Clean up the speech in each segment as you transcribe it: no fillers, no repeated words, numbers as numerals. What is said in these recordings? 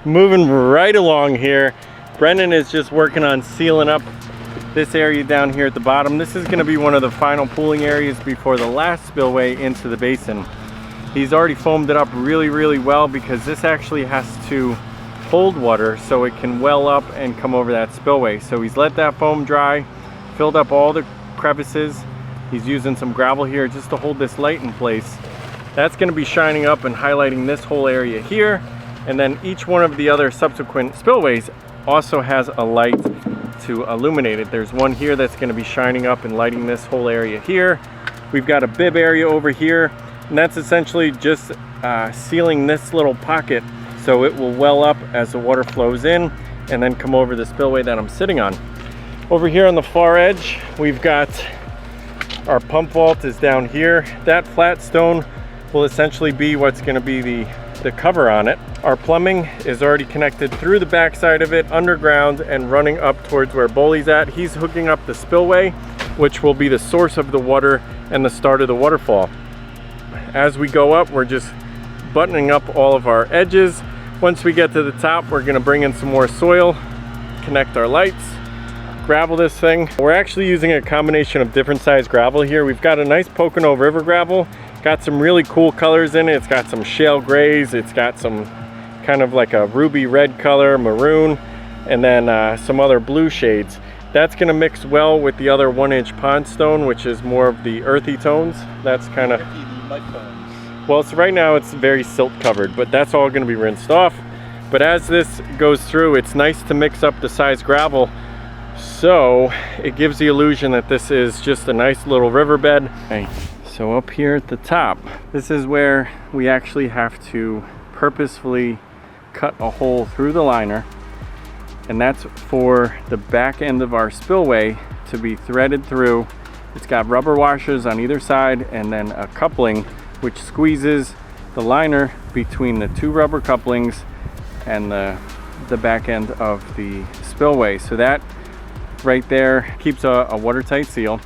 moving right along here. Brendan is just working on sealing up this area down here at the bottom. This is going to be one of the final pooling areas before the last spillway into the basin. He's already foamed it up really well because this actually has to hold water so it can well up and come over that spillway. So he's let that foam dry, filled up all the crevices. He's using some gravel here just to hold this light in place. That's going to be shining up and highlighting this whole area here. And then each one of the other subsequent spillways also has a light to illuminate it. There's one here that's going to be shining up and lighting this whole area here. We've got a bib area over here, and that's essentially just sealing this little pocket so it will well up as the water flows in and then come over the spillway that I'm sitting on. Over here on the far edge, we've got our pump vault is down here. That flat stone will essentially be what's going to be the cover on it. Our plumbing is already connected through the back side of it, underground, and running up towards where Boley's at. He's hooking up the spillway, which will be the source of the water and the start of the waterfall. As we go up, we're just buttoning up all of our edges. Once we get to the top, we're going to bring in some more soil, connect our lights, gravel this thing. We're actually using a combination of different size gravel here. We've got a nice Pocono River gravel, got some really cool colors in it. It's got some shale grays, it's got some kind of like a ruby red color, maroon, and then some other blue shades. That's going to mix well with the other 1-inch pond stone, which is more of the earthy tones. That's kind of mud tones. Well, so right now it's very silt covered, but that's all going to be rinsed off. But as this goes through, it's nice to mix up the size gravel, so it gives the illusion that this is just a nice little riverbed. Okay, so up here at the top, this is where we actually have to purposefully cut a hole through the liner, and that's for the back end of our spillway to be threaded through. It's got rubber washers on either side and then a coupling which squeezes the liner between the two rubber couplings and the back end of the spillway. So that right there keeps a watertight seal.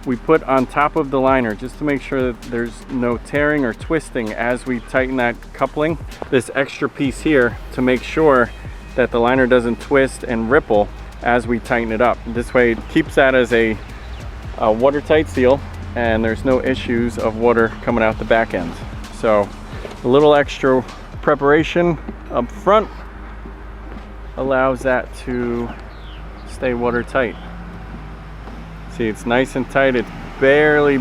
We put on top of the liner, just to make sure that there's no tearing or twisting as we tighten that coupling, this extra piece here to make sure that the liner doesn't twist and ripple as we tighten it up. This way it keeps that as a watertight seal and there's no issues of water coming out the back end. So a little extra preparation up front allows that to stay watertight. See, it's nice and tight. It's barely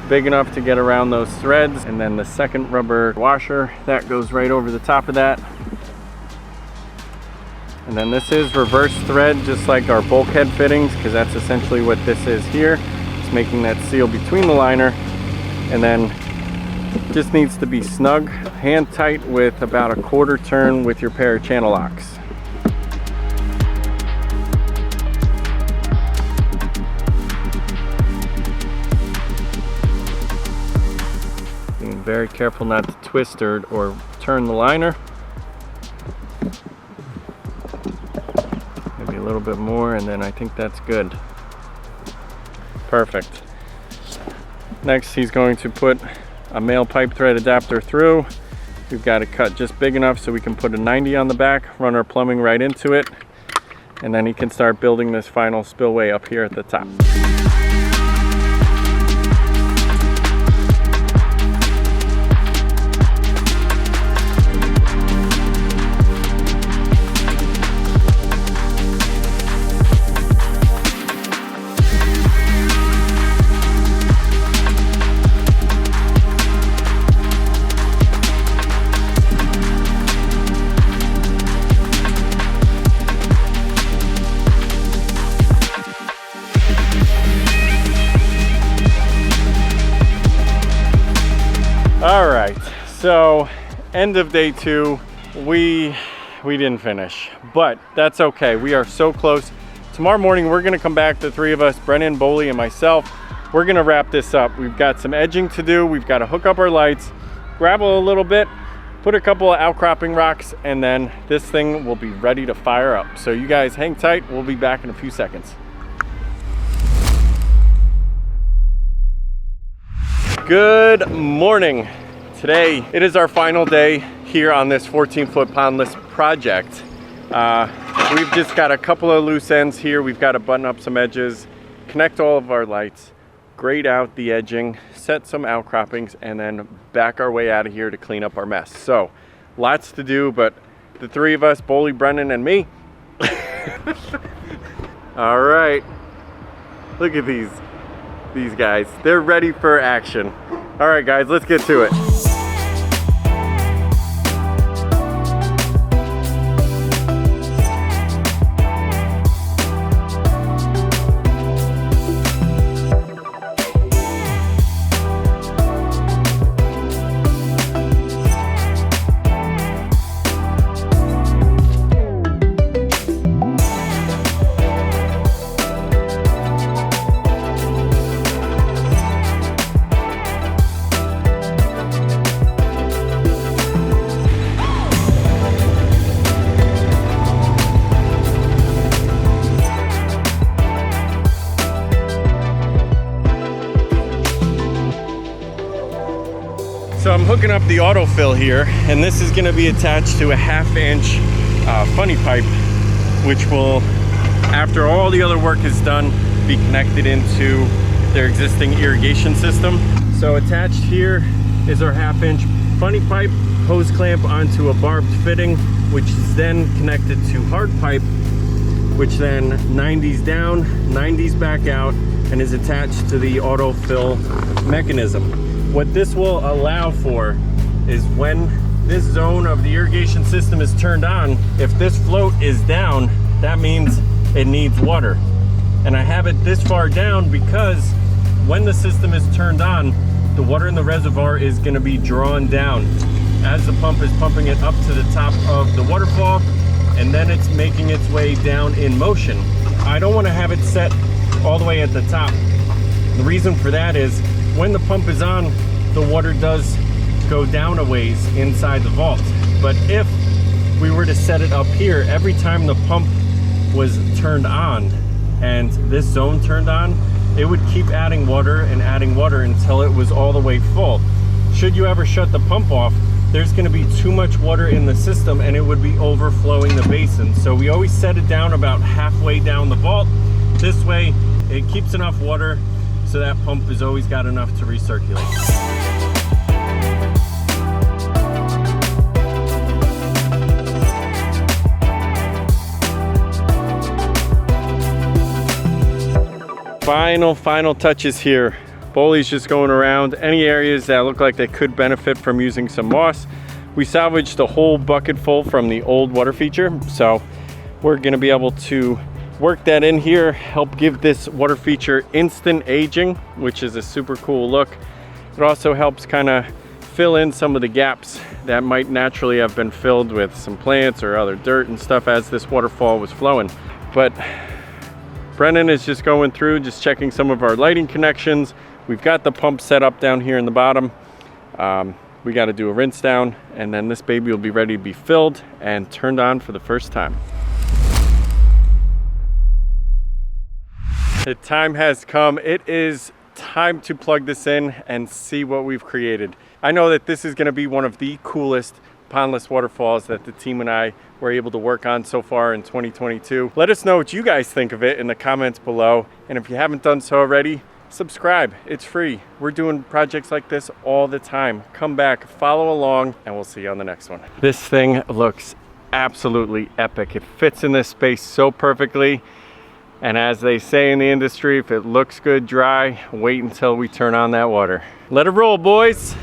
big enough to get around those threads. And then the second rubber washer, that goes right over the top of that. And then this is reverse thread, just like our bulkhead fittings, because that's essentially what this is here. It's making that seal between the liner, and then just needs to be snug, hand tight with about a 1/4 turn with your pair of channel locks. Being very careful not to twist or turn the liner. Maybe a little bit more, and then I think that's good. Perfect. Next, he's going to put a male pipe thread adapter through. We've got it cut just big enough so we can put a 90 on the back, run our plumbing right into it, and then he can start building this final spillway up here at the top. All right, so end of day 2, we didn't finish, but that's okay. We are so close. Tomorrow morning, we're gonna come back, the 3 of us, Brennan, Boley, and myself. We're gonna wrap this up. We've got some edging to do. We've got to hook up our lights, gravel a little bit, put a couple of outcropping rocks, and then this thing will be ready to fire up. So you guys hang tight. We'll be back in a few seconds. Good morning. Today, it is our final day here on this 14-foot pondless project. We've just got a couple of loose ends here. We've got to button up some edges, connect all of our lights, grade out the edging, set some outcroppings, and then back our way out of here to clean up our mess. So lots to do, but the three of us, Boley, Brennan, and me. All right, look at these guys. They're ready for action. All right, guys, let's get to it. So I'm hooking up the autofill here, and this is going to be attached to a 1/2-inch funny pipe, which will, after all the other work is done, be connected into their existing irrigation system. So attached here is our 1/2-inch funny pipe, hose clamp onto a barbed fitting, which is then connected to hard pipe, which then 90s down, 90s back out, and is attached to the autofill mechanism. What this will allow for is when this zone of the irrigation system is turned on, if this float is down, that means it needs water. And I have it this far down because when the system is turned on, the water in the reservoir is going to be drawn down as the pump is pumping it up to the top of the waterfall, and then it's making its way down in motion. I don't want to have it set all the way at the top. The reason for that is when the pump is on, the water does go down a ways inside the vault. But if we were to set it up here, every time the pump was turned on and this zone turned on, it would keep adding water until it was all the way full. Should you ever shut the pump off, there's going to be too much water in the system and it would be overflowing the basin. So we always set it down about halfway down the vault. This way it keeps enough water so that pump has always got enough to recirculate. Final touches here. Boley's just going around any areas that look like they could benefit from using some moss. We salvaged a whole bucket full from the old water feature, so we're going to be able to work that in here, help give this water feature instant aging, which is a super cool look. It also helps kind of fill in some of the gaps that might naturally have been filled with some plants or other dirt and stuff as this waterfall was flowing. But Brennan is just going through, just checking some of our lighting connections. We've got the pump set up down here in the bottom. We got to do a rinse down, and then this baby will be ready to be filled and turned on for the first time. The time has come. It is time to plug this in and see what we've created. I know that this is going to be one of the coolest pondless waterfalls that the team and I were able to work on so far in 2022. Let us know what you guys think of it in the comments below, and if you haven't done so already, subscribe. It's free. We're doing projects like this all the time. Come back, follow along, and we'll see you on the next one. This thing looks absolutely epic. It fits in this space so perfectly. And as they say in the industry, if it looks good dry, wait until we turn on that water. Let it roll, boys.